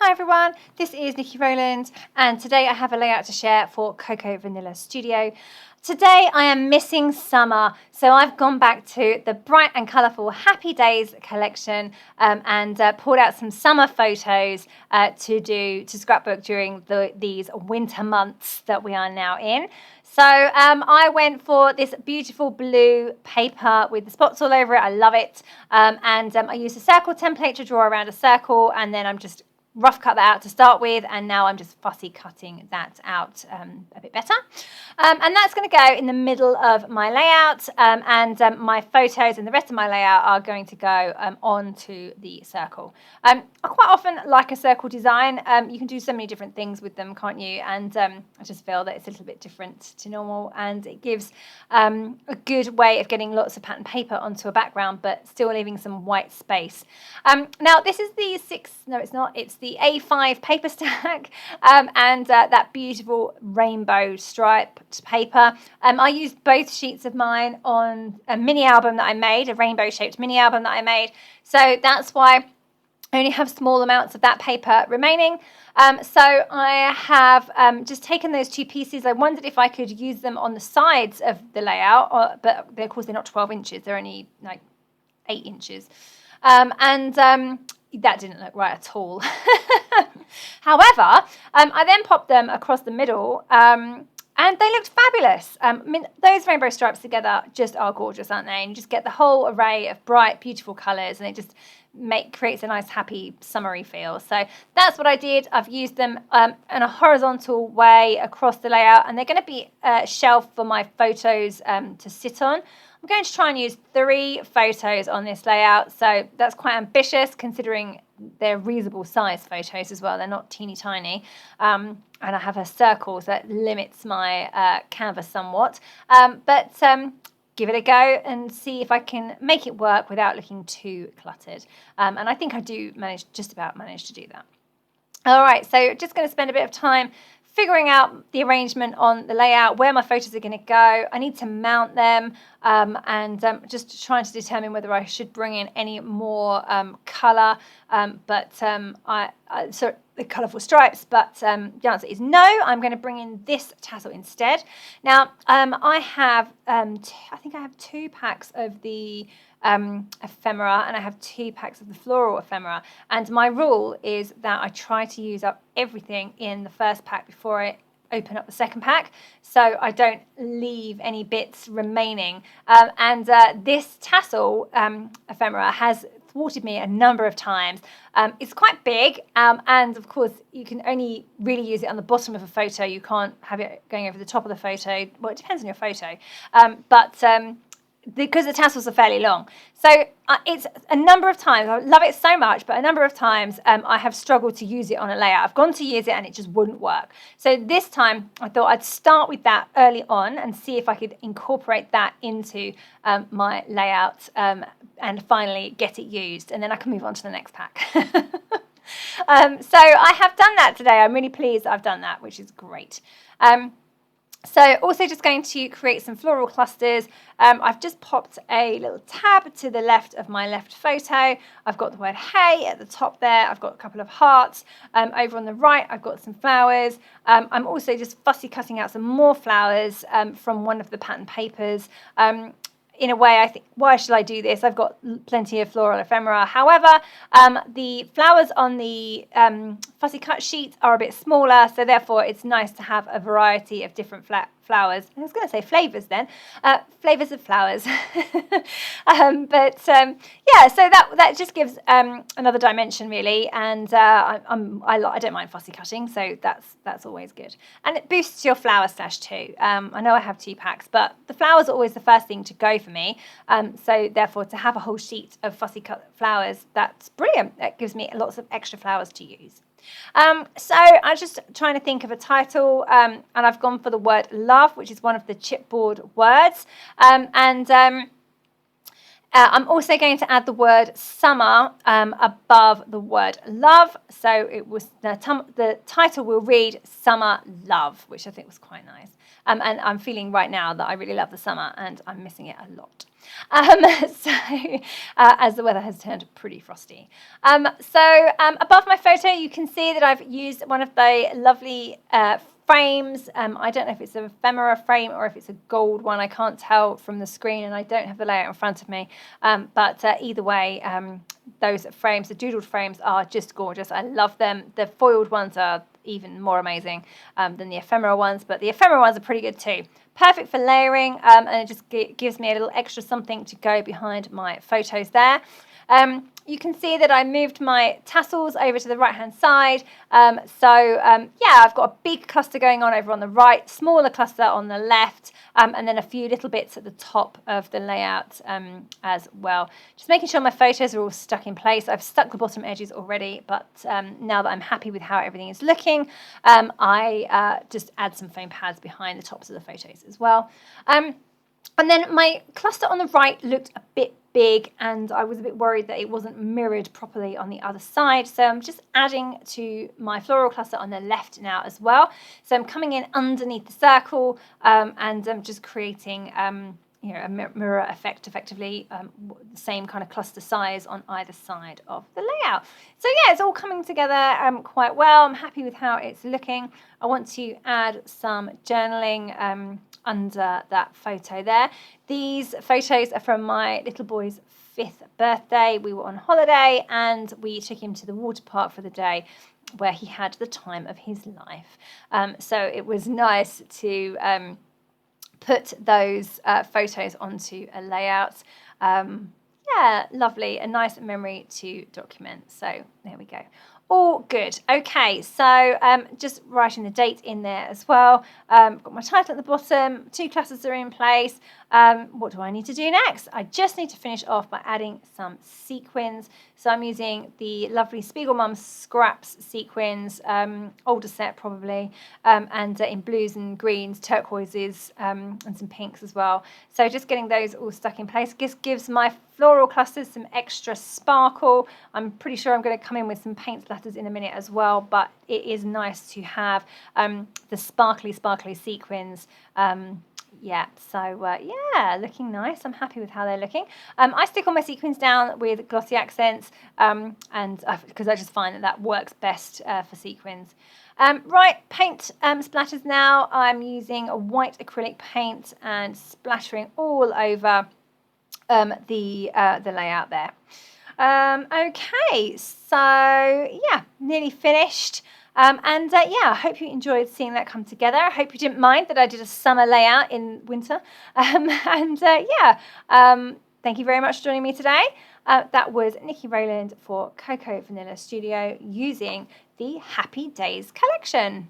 Hi everyone, this is Nikki Rowland and today I have a layout to share for Cocoa Vanilla Studio. Today I am missing summer, so I've gone back to the bright and colourful Happy Days collection and pulled out some summer photos to scrapbook during these winter months that we are now in. So I went for this beautiful blue paper with the spots all over it. I love it. And I used a circle template to draw around a circle, and then I'm just rough cut that out to start with, and now I'm just fussy cutting that out a bit better. And that's going to go in the middle of my layout, and my photos and the rest of my layout are going to go onto the circle. I quite often like a circle design. You can do so many different things with them, can't you? And I just feel that it's a little bit different to normal, and it gives a good way of getting lots of pattern paper onto a background, but still leaving some white space. Now this is the it's the A5 paper stack, and that beautiful rainbow striped paper. I used both sheets of mine on a mini album that I made, a rainbow shaped mini album that I made. So that's why I only have small amounts of that paper remaining. So I have just taken those two pieces. I wondered if I could use them on the sides of the layout, but of course they're not 12 inches, they're only like 8 inches. That didn't look right at all. However, I then popped them across the middle, and they looked fabulous. I mean, those rainbow stripes together just are gorgeous, aren't they? And you just get the whole array of bright, beautiful colours, and it just creates a nice, happy, summery feel. So that's what I did. I've used them in a horizontal way across the layout, and they're going to be a shelf for my photos to sit on. I'm going to try and use 3 photos on this layout, so that's quite ambitious considering they're reasonable size photos as well. They're not teeny tiny, and I have a circle, so that limits my canvas somewhat. But give it a go and see if I can make it work without looking too cluttered. And I think I do just about manage to do that. All right, so just going to spend a bit of time figuring out the arrangement on the layout, where my photos are going to go. I need to mount them, and just trying to determine whether I should bring in any more colour, so the colourful stripes, but the answer is no. I'm going to bring in this tassel instead. Now, I think I have 2 packs of the ephemera, and I have 2 packs of the floral ephemera, and my rule is that I try to use up everything in the first pack before I open up the second pack, so I don't leave any bits remaining. This tassel ephemera has thwarted me a number of times. It's quite big, and of course you can only really use it on the bottom of a photo. You can't have it going over the top of the photo. Well, it depends on your photo, because the tassels are fairly long. So it's a number of times, I love it so much, but a number of times I have struggled to use it on a layout. I've gone to use it and it just wouldn't work. So this time I thought I'd start with that early on and see if I could incorporate that into my layout and finally get it used, and then I can move on to the next pack. So I have done that today. I'm really pleased that I've done that, which is great. So also just going to create some floral clusters. I've just popped a little tab to the left of my left photo. I've got the word hey at the top there. I've got a couple of hearts. Over on the right, I've got some flowers. I'm also just fussy cutting out some more flowers from one of the pattern papers. In a way, I think, why should I do this? I've got plenty of floral ephemera. However, the flowers on the fussy cut sheet are a bit smaller, so therefore it's nice to have a variety of different flowers. I was going to say flavours then. Flavours of flowers. Yeah, so that just gives another dimension really, and I don't mind fussy cutting, so that's always good. And it boosts your flower stash too. I know I have 2 packs, but the flowers are always the first thing to go for me. So therefore, to have a whole sheet of fussy cut flowers, that's brilliant. That gives me lots of extra flowers to use. So I'm just trying to think of a title, and I've gone for the word love, which is one of the chipboard words. I'm also going to add the word summer above the word love. So it was the title will read Summer Love, which I think was quite nice. And I'm feeling right now that I really love the summer and I'm missing it a lot. As the weather has turned pretty frosty. Above my photo, you can see that I've used one of the lovely frames. I don't know if it's an ephemera frame or if it's a gold one. I can't tell from the screen and I don't have the layout in front of me. But either way, those frames, the doodled frames, are just gorgeous. I love them. The foiled ones are even more amazing than the ephemera ones, but the ephemera ones are pretty good too. Perfect for layering, and it just gives me a little extra something to go behind my photos there. You can see that I moved my tassels over to the right hand side. Yeah, I've got a big cluster going on over on the right, smaller cluster on the left, and then a few little bits at the top of the layout as well. Just making sure my photos are all stuck in place. I've stuck the bottom edges already, but now that I'm happy with how everything is looking, I just add some foam pads behind the tops of the photos as well. And then my cluster on the right looked a bit big and I was a bit worried that it wasn't mirrored properly on the other side. So I'm just adding to my floral cluster on the left now as well. So I'm coming in underneath the circle and I'm just creating you know, a mirror effect effectively, the same kind of cluster size on either side of the layout. So yeah, it's all coming together quite well. I'm happy with how it's looking. I want to add some journaling under that photo there. These photos are from my little boy's 5th birthday. We were on holiday and we took him to the water park for the day where he had the time of his life. So it was nice to put those photos onto a layout. Yeah, lovely, a nice memory to document. So there we go. All good. Okay, so just writing the date in there as well. Got my title at the bottom, 2 clusters are in place. What do I need to do next? I just need to finish off by adding some sequins. So I'm using the lovely Spiegel Mum Scraps sequins, older set probably, and in blues and greens, turquoises, and some pinks as well. So just getting those all stuck in place gives my floral clusters some extra sparkle. I'm pretty sure I'm going to come in with some paint splatters in a minute as well, but it is nice to have the sparkly sequins. Yeah, so yeah, looking nice. I'm happy with how they're looking. I stick all my sequins down with glossy accents because I just find that works best for sequins. Right, paint splatters now. I'm using a white acrylic paint and splattering all over the layout there. Okay, so yeah, nearly finished. Yeah, I hope you enjoyed seeing that come together. I hope you didn't mind that I did a summer layout in winter. Yeah, thank you very much for joining me today. That was Nikki Rowland for Cocoa Vanilla Studio using the Happy Days collection.